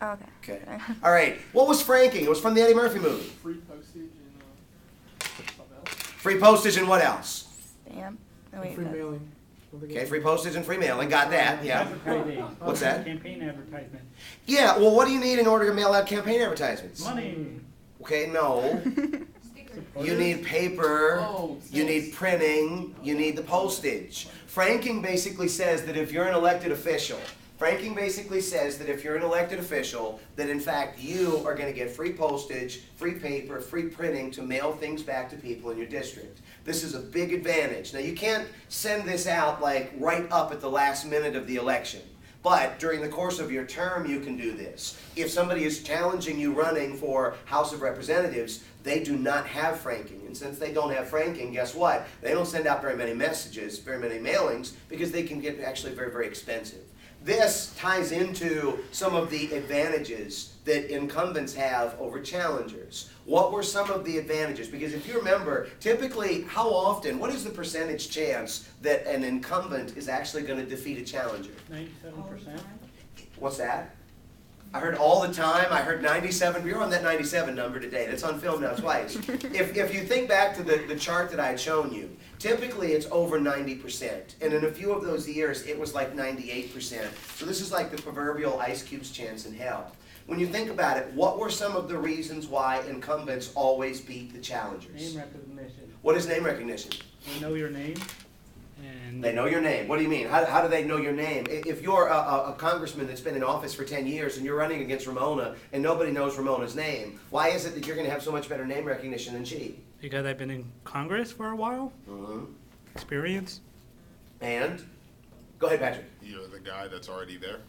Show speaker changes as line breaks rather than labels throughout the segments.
Oh, okay.
Okay. All right. What was franking? It was from the Eddie Murphy movie.
Free postage and something else.
Free postage and what else?
Stamp. Oh, wait,
Free
that's-
mailing.
Okay, free postage and free mailing. Got that, yeah.
Advertising.
What's that?
Campaign advertisement.
Yeah, well, what do you need in order to mail out campaign advertisements?
Money.
Okay, no. You need paper,
Oh,
you need printing, you need the postage. Franking basically says that if you're an elected official, that in fact you are going to get free postage, free paper, free printing to mail things back to people in your district. This is a big advantage. Now you can't send this out like right up at the last minute of the election. But during the course of your term, you can do this. If somebody is challenging you running for House of Representatives, they do not have franking. And since they don't have franking, guess what? They don't send out very many messages, very many mailings, because they can get actually very, very expensive. This ties into some of the advantages that incumbents have over challengers. What were some of the advantages? Because if you remember, typically, how often, what is the percentage chance that an incumbent is actually going to defeat a challenger?
97%.
What's that? I heard all the time. I heard 97. You're on that 97 number today. That's on film now twice. If you think back to the chart that I had shown you, typically it's over 90%. And in a few of those years, it was like 98%. So this is like the proverbial ice cube's chance in hell. When you think about it, what were some of the reasons why incumbents always beat the challengers?
Name recognition.
What is name recognition?
They know your name. And
They know your name. What do you mean? How do they know your name? If you're a congressman that's been in office for 10 years and you're running against Ramona and nobody knows Ramona's name, why is it that you're going to have so much better name recognition than she?
because I've been in Congress for a while.
Mm-hmm.
Experience.
And? Go ahead, Patrick.
You're the guy that's already there.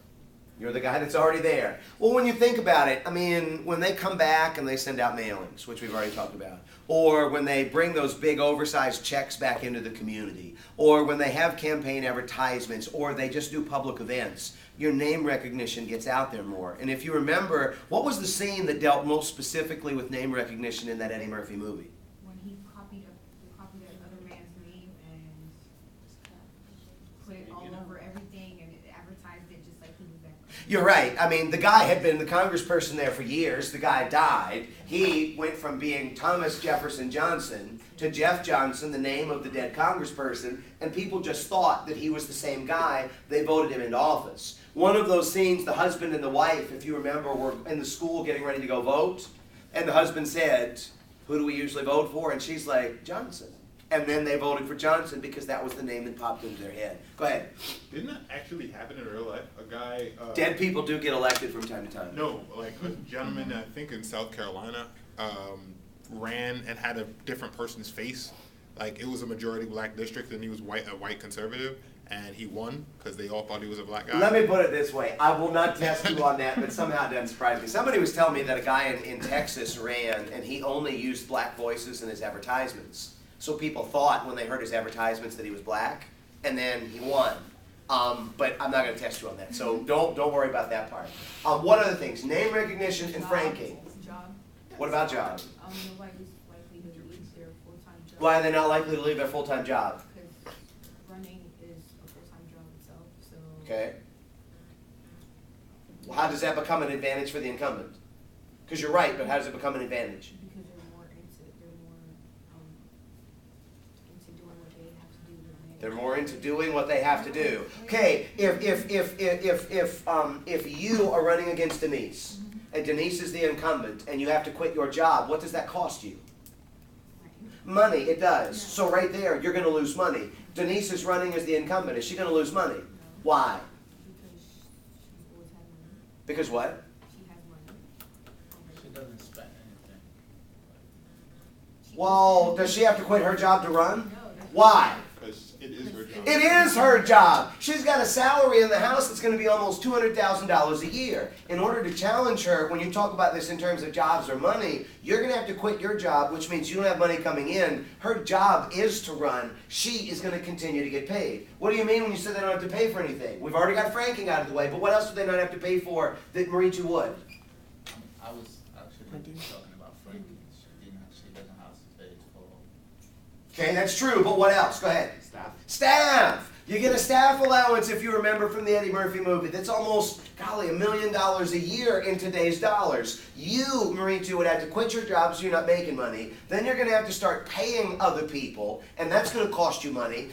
You're the guy that's already there. Well, when you think about it, I mean, when they come back and they send out mailings, which we've already talked about, or when they bring those big oversized checks back into the community, or when they have campaign advertisements, or they just do public events, your name recognition gets out there more. And if you remember, what was the scene that dealt most specifically with name recognition in that Eddie Murphy movie?
When he copied another man's name and put it all over everything and it advertised it just like he was that.
You're right. I mean, the guy had been the congressperson there for years. The guy died. He went from being Thomas Jefferson Johnson to Jeff Johnson, the name of the dead congressperson, and people just thought that he was the same guy. They voted him into office. One of those scenes, the husband and the wife, if you remember, were in the school getting ready to go vote, and the husband said, "Who do we usually vote for?" And she's like, "Johnson." And then they voted for Johnson because that was the name that popped into their head. Go ahead.
Didn't that actually happen in real life? A guy.
Dead people do get elected from time to time.
No, like a gentleman, I think in South Carolina, ran and had a different person's face. Like it was a majority black district, and he was a white conservative, and he won because they all thought he was a black guy.
Let me put it this way. I will not test you on that, but somehow it doesn't surprise me. Somebody was telling me that a guy in Texas ran, and he only used black voices in his advertisements. So people thought when they heard his advertisements that he was black, and then he won. But I'm not going to test you on that, so don't worry about that part. What other things? Name recognition and franking.
Job.
What about job?
Nobody's likely to leave their full-time job.
Why are they not likely to leave their full-time job?
Because running is a full-time job itself, so.
Okay. Well, how does that become an advantage for the incumbent? Because you're right, but how does it become an advantage?
Because they're more into doing what they have to do.
They're more into doing what they have to do. Okay, if you are running against Denise, and Denise is the incumbent, and you have to quit your job, what does that cost you? Money, it does. So right there, you're going to lose money. Denise is running as the incumbent. Is she going to lose money? Why?
Because she's always had money.
Because what?
She has money.
She doesn't spend anything.
Well, does she have to quit her job to run?
No, that's.
Why?
Because it is her job.
It is her job. She's got a salary in the house that's going to be almost $200,000 a year. In order to challenge her, when you talk about this in terms of jobs or money, you're going to have to quit your job, which means you don't have money coming in. Her job is to run. She is going to continue to get paid. What do you mean when you say they don't have to pay for anything? We've already got franking out of the way, but what else do they not have to pay for that Marie Ju would?
I was actually talking about Frankie. She doesn't have to pay for.
Okay, that's true, but what else? Go ahead. Staff. You get a staff allowance, if you remember from the Eddie Murphy movie. That's almost, golly, $1 million a year in today's dollars. You, Marie Two, would have to quit your job so you're not making money. Then you're going to have to start paying other people, and that's going to cost you money.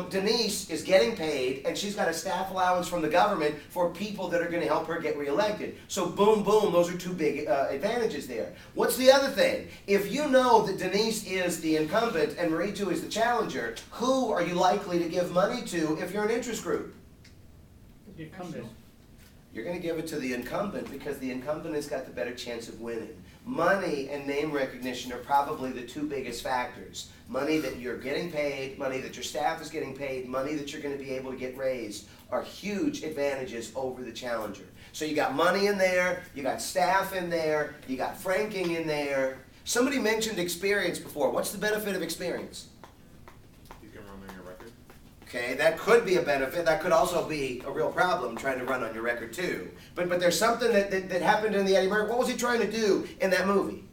Denise is getting paid, and she's got a staff allowance from the government for people that are going to help her get reelected. So boom, boom, those are two big advantages there. What's the other thing? If you know that Denise is the incumbent and Marie Two is the challenger, who are you likely to give money to if you're an interest group?
The incumbent.
You're going to give it to the incumbent because the incumbent has got the better chance of winning. Money and name recognition are probably the two biggest factors. Money that you're getting paid, money that your staff is getting paid, money that you're going to be able to get raised are huge advantages over the challenger. So you got money in there, you got staff in there, you got franking in there. Somebody mentioned experience before. What's the benefit of experience?
You can run on your record.
Okay, that could be a benefit. That could also be a real problem trying to run on your record too. But there's something that happened in the Eddie Murphy. What was he trying to do in that movie?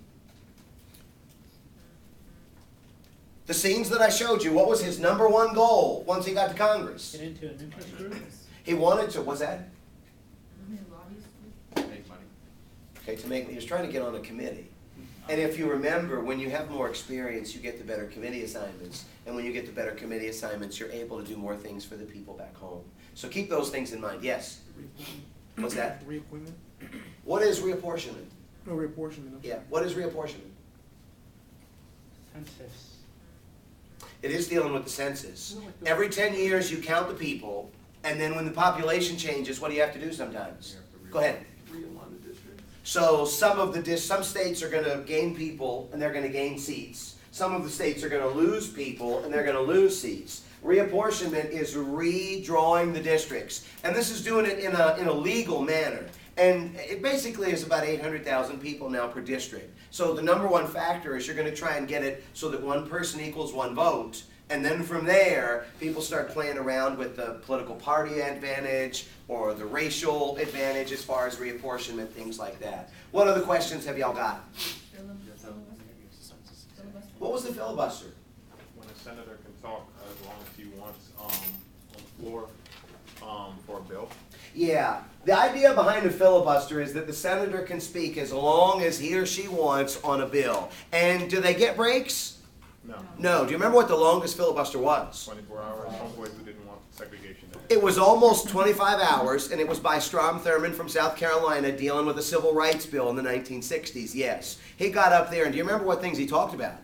The scenes that I showed you, what was his number one goal once he got to Congress?
Get into an interest group.
He wanted to, what's that?
Make money.
Okay, he was trying to get on a committee. And if you remember, when you have more experience, you get the better committee assignments. And when you get the better committee assignments, you're able to do more things for the people back home. So keep those things in mind. Yes? What's that?
Reappointment?
What is reapportionment?
No, reapportionment.
Yeah, what is reapportionment?
Census.
It is dealing with the census. Every 10 years, you count the people, and then when the population changes, what do you have to do sometimes? Go ahead.
Realign the district.
So some states are going to gain people, and they're going to gain seats. Some of the states are going to lose people, and they're going to lose seats. Reapportionment is redrawing the districts, and this is doing it in a legal manner. And it basically is about 800,000 people now per district. So the number one factor is you're going to try and get it so that one person equals one vote. And then from there, people start playing around with the political party advantage or the racial advantage as far as reapportionment, things like that. What other questions have y'all got? What was the filibuster?
When a senator can talk as long as he wants on the floor for a bill.
Yeah, the idea behind a filibuster is that the senator can speak as long as he or she wants on a bill. And do they get breaks?
No.
No. Do you remember what the longest filibuster was?
24 hours. Homeboys who didn't want segregation.
It was almost 25 hours, and it was by Strom Thurmond from South Carolina dealing with a civil rights bill in the 1960s, yes. He got up there, and do you remember what things he talked about?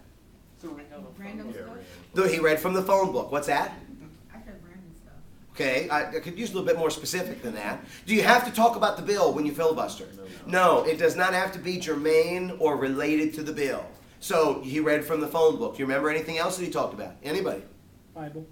Random
Yeah,
stuff?
right.
He read from the phone book. What's that?
I said random stuff.
Okay, I could use a little bit more specific than that. Do you have to talk about the bill when you filibuster? No, it does not have to be germane or related to the bill. So he read from the phone book. Do you remember anything else that he talked about? Anybody?
Bible.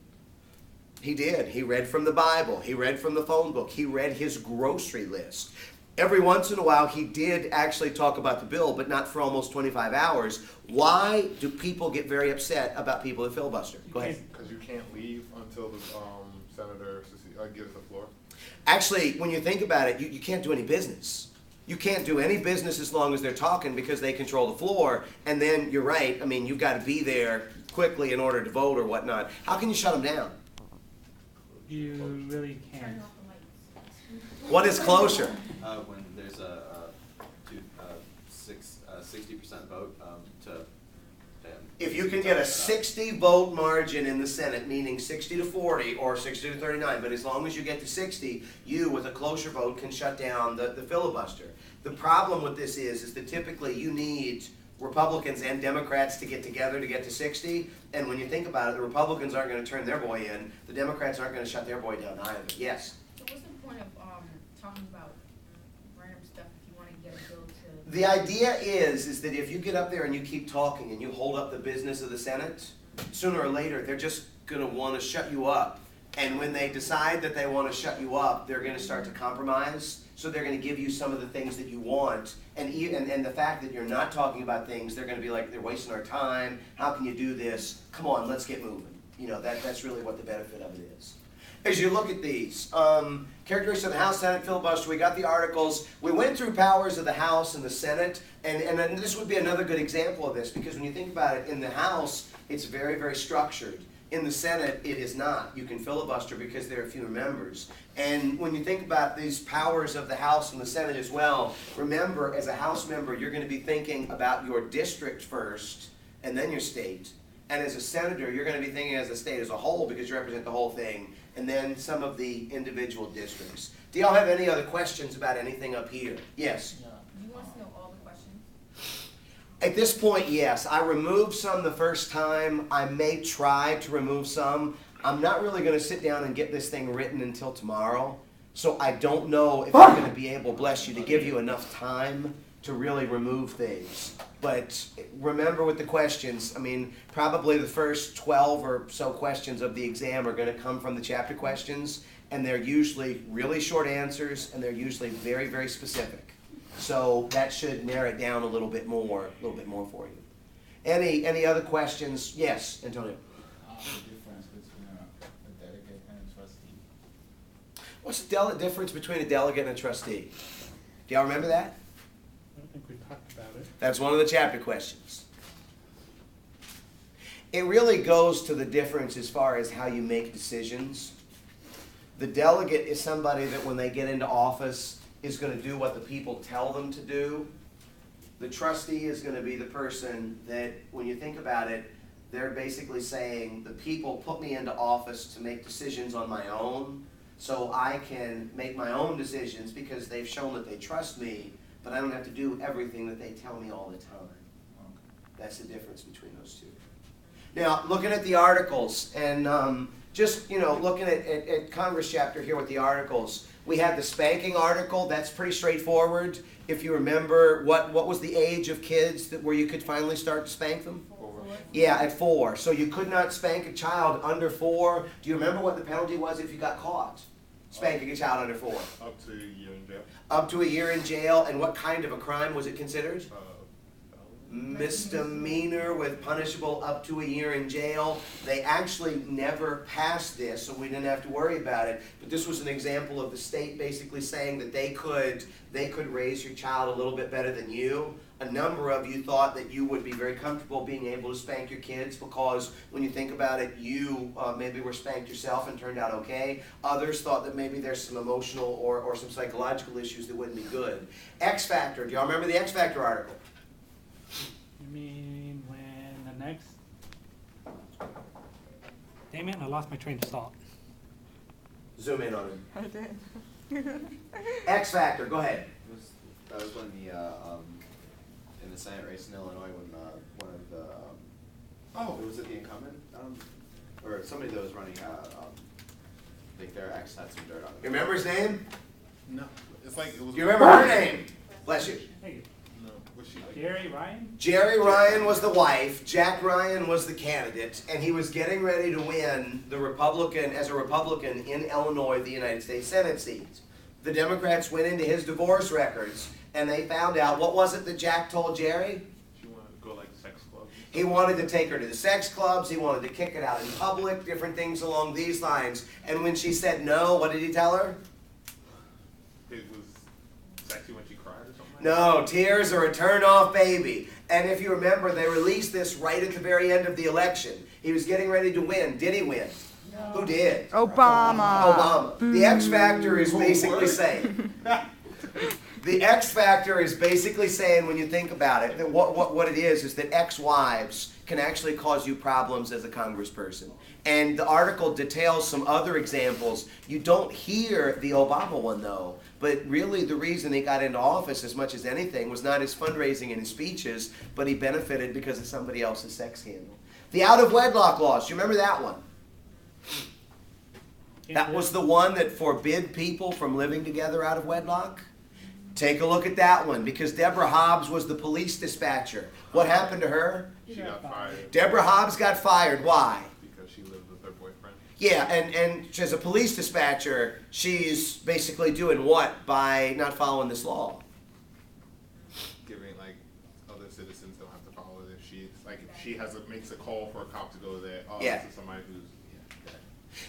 He did. He read from the Bible. He read from the phone book. He read his grocery list. Every once in a while, he did actually talk about the bill, but not for almost 25 hours. Why do people get very upset about people that filibuster? Go ahead.
Because you can't leave until the senator gives the floor.
Actually, when you think about it, you can't do any business. You can't do any business as long as they're talking because they control the floor. And then, you're right, I mean, you've got to be there quickly in order to vote or whatnot. How can you shut them down?
You really
Turn
can't.
off the lights.
What is closure?
When there's a 60% vote to.
If you can get a 60 vote margin in the Senate, meaning 60 to 40 or 60 to 39, but as long as you get to 60, you with a cloture vote can shut down the filibuster. The problem with this is that typically you need Republicans and Democrats to get together to get to 60, and when you think about it, the Republicans aren't going to turn their boy in, the Democrats aren't going to shut their boy down either. Yes?
So what's the point of talking about random stuff if you want to get a bill to?
The idea is that if you get up there and you keep talking and you hold up the business of the Senate, sooner or later they're just going to want to shut you up. And when they decide that they want to shut you up, they're going to start to compromise. So they're going to give you some of the things that you want. And the fact that you're not talking about things, they're going to be like, they're wasting our time. How can you do this? Come on, let's get moving. You know, that's really what the benefit of it is. As you look at these, characteristics of the House, Senate filibuster, we got the articles. We went through powers of the House and the Senate, and then this would be another good example of this, because when you think about it, in the House, it's very, very structured. In the Senate, it is not. You can filibuster because there are fewer members. And when you think about these powers of the House and the Senate as well, remember, as a House member, you're going to be thinking about your district first and then your state. And as a senator, you're going to be thinking as the state as a whole because you represent the whole thing, and then some of the individual districts. Do y'all have any other questions about anything up here? Yes?
Yeah.
You want to know all the questions?
At this point, yes. I removed some the first time. I may try to remove some. I'm not really going to sit down and get this thing written until tomorrow. So I don't know if I'm going to be able, bless you, to give you enough time to really remove things. But remember with the questions, I mean, probably the first 12 or so questions of the exam are going to come from the chapter questions. And they're usually really short answers, and they're usually very, very specific. So that should narrow it down a little bit more for you. Any other questions? Yes, Antonio.
The difference between a delegate and a trustee.
What's the difference between a delegate and a trustee? Do y'all remember that?
I don't think we talked about it.
That's one of the chapter questions. It really goes to the difference as far as how you make decisions. The delegate is somebody that when they get into office is going to do what the people tell them to do. The trustee is going to be the person that, when you think about it, they're basically saying the people put me into office to make decisions on my own, so I can make my own decisions because they've shown that they trust me, but I don't have to do everything that they tell me all the time. That's the difference between those two. Now, looking at the articles, and just, looking at Congress chapter here with the articles, we had the spanking article. That's pretty straightforward. If you remember, what was the age of kids where you could finally start to spank them?
4.
Yeah, at 4. So you could not spank a child under 4. Do you remember what the penalty was if you got caught spanking a child under 4?
Up to a year in jail.
Up to a year in jail. And what kind of a crime was it considered? Misdemeanor with punishable up to a year in jail. They actually never passed this, so we didn't have to worry about it. But this was an example of the state basically saying that they could raise your child a little bit better than you. A number of you thought that you would be very comfortable being able to spank your kids because when you think about it, you maybe were spanked yourself and turned out okay. Others thought that maybe there's some emotional or some psychological issues that wouldn't be good. X Factor. Do y'all remember the X Factor article?
You mean when the next... Damn it, I lost my train of thought.
Zoom in on it.
I did.
X Factor, go ahead.
That was when in the Senate race in Illinois, when one of the, was it the incumbent? Or somebody that was running, like their ex had some dirt on
You
them.
remember his name?
No, it's like it was.
You remember her name? Bless you.
Hey,
No, was she?
Jerry Ryan?
Jerry Ryan was the wife, Jack Ryan was the candidate, and he was getting ready to win the Republican, as a Republican in Illinois, the United States Senate seat. The Democrats went into his divorce records, and they found out, what was it that Jack told Jerry?
She wanted to go like sex clubs.
He wanted to take her to the sex clubs, he wanted to kick it out in public, different things along these lines. And when she said no, what did he tell her?
It was sexy when she cried or something. Like
No, tears are a turn-off, baby. And if you remember, they released this right at the very end of the election. He was getting ready to win. Did he win?
No.
Who did?
Obama.
Obama. The X Factor is basically saying. The X Factor is basically saying, when you think about it, that what it is that ex-wives can actually cause you problems as a congressperson. And the article details some other examples. You don't hear the Obama one, though. But really the reason he got into office as much as anything was not his fundraising and his speeches, but he benefited because of somebody else's sex scandal. The out-of-wedlock laws, do you remember that one? That was the one that forbid people from living together out of wedlock? Take a look at that one, because Deborah Hobbs was the police dispatcher. What happened to her?
She got fired
Deborah Hobbs got fired. Why?
because she lived with her boyfriend.
Yeah, and as a police dispatcher, she's basically doing what by not following this law?
Giving like other citizens don't have to follow it if she makes a call for a cop to go there. Oh,
Yeah.
this is somebody who's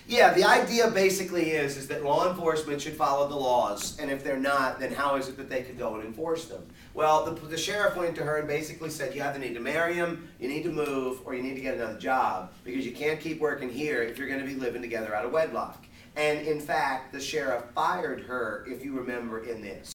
Yeah, the idea basically is that law enforcement should follow the laws, and if they're not, then how is it that they could go and enforce them? Well, the sheriff went to her and basically said, you either need to marry him, you need to move, or you need to get another job, because you can't keep working here if you're going to be living together out of wedlock. And in fact, the sheriff fired her, if you remember, in this.